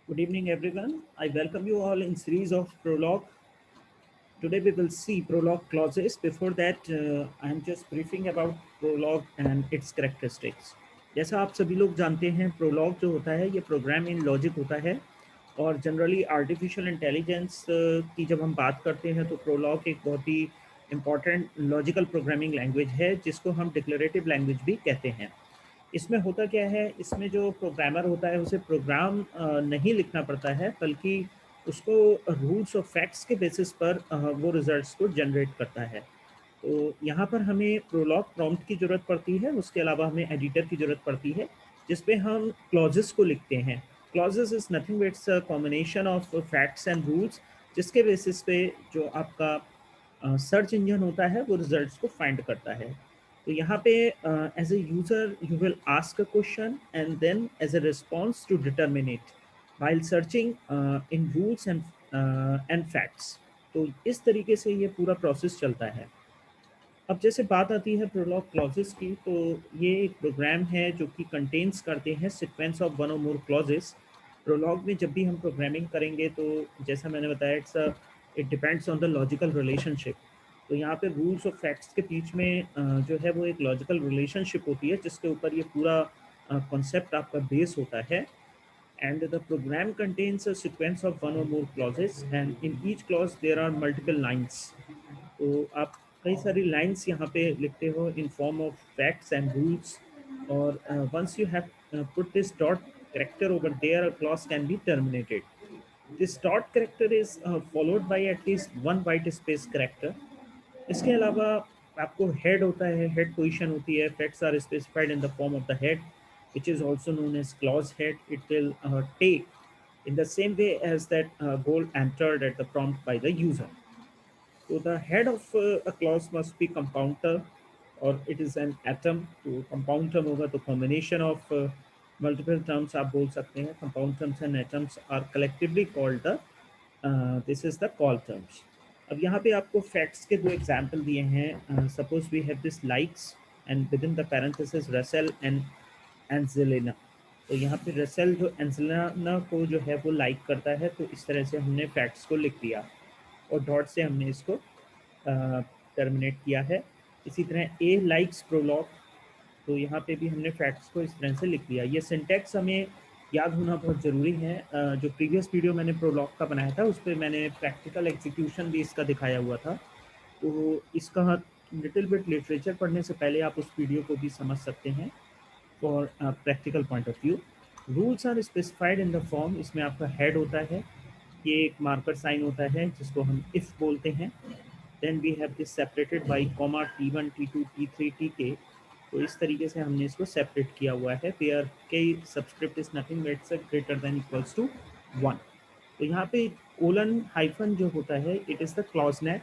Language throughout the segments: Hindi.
Good evening, everyone. I welcome you all in series of prologue. Today we will see prologue clauses. Before that, I am just briefing about prologue and its characteristics. जैसा आप सभी लोग जानते हैं, प्रोलॉग जो होता है ये प्रोग्राम इन लॉजिक होता है और जनरली आर्टिफिशियल इंटेलिजेंस की जब हम बात करते हैं तो प्रोलॉग एक बहुत ही इम्पॉर्टेंट लॉजिकल प्रोग्रामिंग लैंग्वेज है जिसको हम डिक्लेरेटिव लैंग्वेज भी कहते हैं। इसमें होता क्या है, इसमें जो प्रोग्रामर होता है उसे प्रोग्राम नहीं लिखना पड़ता है, बल्कि उसको रूल्स और फैक्ट्स के बेसिस पर वो रिजल्ट्स को जनरेट करता है। तो यहाँ पर हमें प्रोलॉग प्रॉम्प्ट की ज़रूरत पड़ती है, उसके अलावा हमें एडिटर की ज़रूरत पड़ती है जिसपे हम क्लॉजेस को लिखते हैं। Clauses is nothing but it's a combination of facts and rules जिसके बेसिस पे जो आपका सर्च इंजन होता है वो रिजल्ट्स को फाइंड करता है। तो यहाँ पे as a user you will ask a question and then as a response to determine it while searching in rules and facts. तो इस तरीके से ये पूरा प्रोसेस चलता है। अब जैसे बात आती है प्रोलॉग क्लॉजेस की, तो ये एक प्रोग्राम है जो कि कंटेन्स करते हैं सीक्वेंस ऑफ वन और मोर क्लॉजेस। प्रोलॉग में जब भी हम प्रोग्रामिंग करेंगे तो जैसा मैंने बताया it depends on the logical relationship. तो यहाँ पे रूल्स और फैक्ट्स के बीच में जो है वो एक लॉजिकल रिलेशनशिप होती है जिसके ऊपर ये पूरा कॉन्सेप्ट आपका बेस होता है। And the program contains a sequence of one or more clauses, and in each clause there are multiple lines. तो आप कई सारी लाइंस यहाँ पे लिखते हो in form of facts and rules. और once you have put this dot character over there, a clause can be terminated. This dot character is followed by at least one white space character. इसके अलावा आपको हेड होता है, हेड पोजीशन होती है, facts are specified in the form of the head which is also known as clause head. It will take in the same way as that goal entered at the prompt by the user. So the head of a clause must be compounder, or it is an atom. तो compound term होगा तो combination of multiple terms आप बोल सकते हैं। Compound terms and atoms are collectively called the this is the call terms. अब यहाँ पे आपको facts के दो example दिए हैं। Suppose we have this likes and within the parenthesis Russell and Angelina. तो यहाँ पे रसेल जो एंजेलिना को जो है वो लाइक करता है, तो इस तरह से हमने फैक्ट्स को लिख दिया और डॉट से हमने इसको टर्मिनेट किया है। इसी तरह ए लाइक्स प्रोलॉग, तो यहाँ पे भी हमने फैक्ट्स को इस तरह से लिख दिया। ये सिंटैक्स हमें याद होना बहुत ज़रूरी है। जो प्रीवियस वीडियो मैंने प्रोलॉग का बनाया था उस पर मैंने प्रैक्टिकल एग्जीक्यूशन भी इसका दिखाया हुआ था, तो इसका लिटिल बिट लिटरेचर पढ़ने से पहले आप उस वीडियो को भी समझ सकते हैं for practical point of view. Rules are specified in the form, इसमें आपका हेड होता है, ये एक मार्कर साइन होता है जिसको हम इफ़ बोलते हैं। Then we have this separated by comma T1 T2 T3 Tk। तो इस तरीके से हमने इसको सेपरेट किया हुआ है। Where k subscript is nothing but greater than equals to 1। तो यहाँ पे कोलन हाइफन जो होता है it is the clause neck.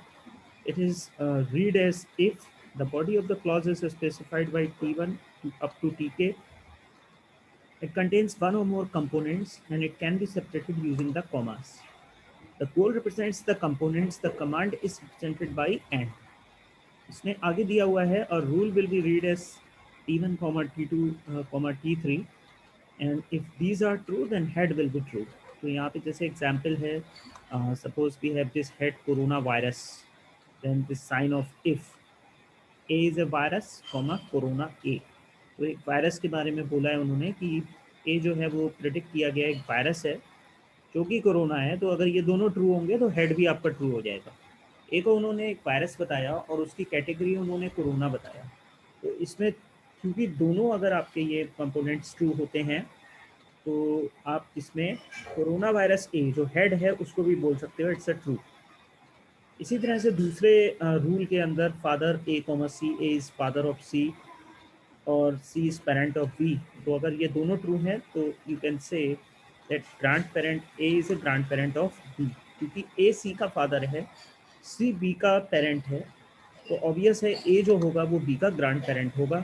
It is read as if the body of the clause is specified by T1 up to Tk. It contains one or more components and it can be separated using the commas. The goal represents the components. The command is represented by and. इसमें आगे दिया हुआ है और rule will be read as T1, T2, T3, and if these are true then head will be true. तो यहाँ पे जैसे example है, suppose we have this head coronavirus, then this sign of if A is a virus, corona A। तो एक वायरस के बारे में बोला है उन्होंने कि ए जो है वो प्रिडिक्ट किया गया एक वायरस है जो कि कोरोना है। तो अगर ये दोनों ट्रू होंगे तो हेड भी आपका ट्रू हो जाएगा। ए को उन्होंने एक वायरस बताया और उसकी कैटेगरी उन्होंने कोरोना बताया। तो इसमें क्योंकि दोनों अगर आपके ये कंपोनेंट्स ट्रू होते हैं तो आप इसमें कोरोना वायरस ए जो हेड है उसको भी बोल सकते हो इट्स अ ट्रू। इसी तरह से दूसरे रूल के अंदर father A comma C, A is father of C और C is parent of B. तो अगर ये दोनों ट्रू हैं तो you can say that grandparent A is a grandparent of B, क्योंकि ए सी का फादर है, सी बी का पेरेंट है, तो ऑब्वियस है ए जो होगा वो बी का ग्रांड पेरेंट होगा।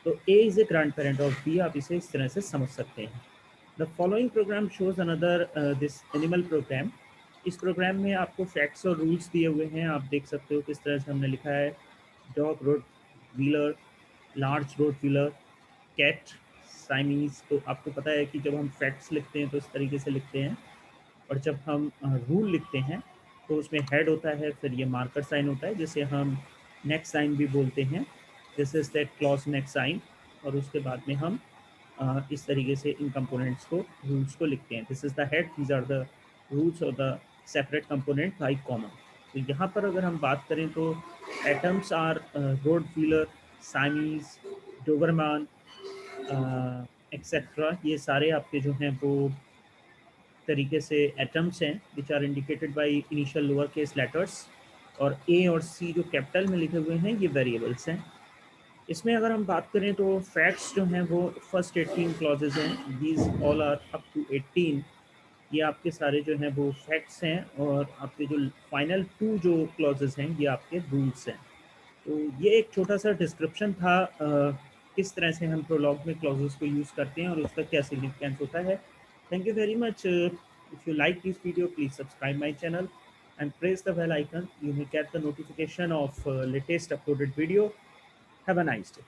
तो A is a grandparent of B, आप इसे इस तरह से समझ सकते हैं। The following program shows another this animal program. इस प्रोग्राम में आपको फैक्ट्स और रूल्स दिए हुए हैं, आप देख सकते हो किस तरह से हमने लिखा है। Dog road wheeler, large rottweiler, cat, Siamese, तो आपको पता है कि जब हम फैक्ट्स लिखते हैं तो इस तरीके से लिखते हैं, और जब हम रूल लिखते हैं तो उसमें हेड होता है, फिर ये मार्कर साइन होता है जिसे हम नेक्स्ट साइन भी बोलते हैं, this is that clause next sign, और उसके बाद में हम इस तरीके से इन कंपोनेंट्स को, रूल्स को लिखते हैं। This is the head, these are the rules और the separate component by common. तो यहाँ पर अगर हम बात करें तो atoms are rottweiler, Siamese, Doberman et cetera, ये सारे आपके जो हैं वो तरीके से एटम्स हैं which are indicated by initial lower case letters, और ए और सी जो कैपिटल में लिखे हुए हैं ये वेरिएबल्स हैं। इसमें अगर हम बात करें तो फैक्ट्स जो हैं वो फर्स्ट 18 क्लॉजेज हैं, these all are up to 18, ये आपके सारे जो हैं वो फैक्ट्स हैं, और आपके जो फाइनल 2 जो क्लॉजेज हैं ये आपके रूल्स हैं। तो ये एक छोटा सा डिस्क्रिप्शन था किस तरह से हम प्रोलॉग में क्लॉजेस को यूज़ करते हैं और उसका क्या सिग्निफिकेंस होता है। Thank you very much. If you like this video please subscribe my channel and press the bell icon. You will get the notification of latest uploaded video. Have a nice day.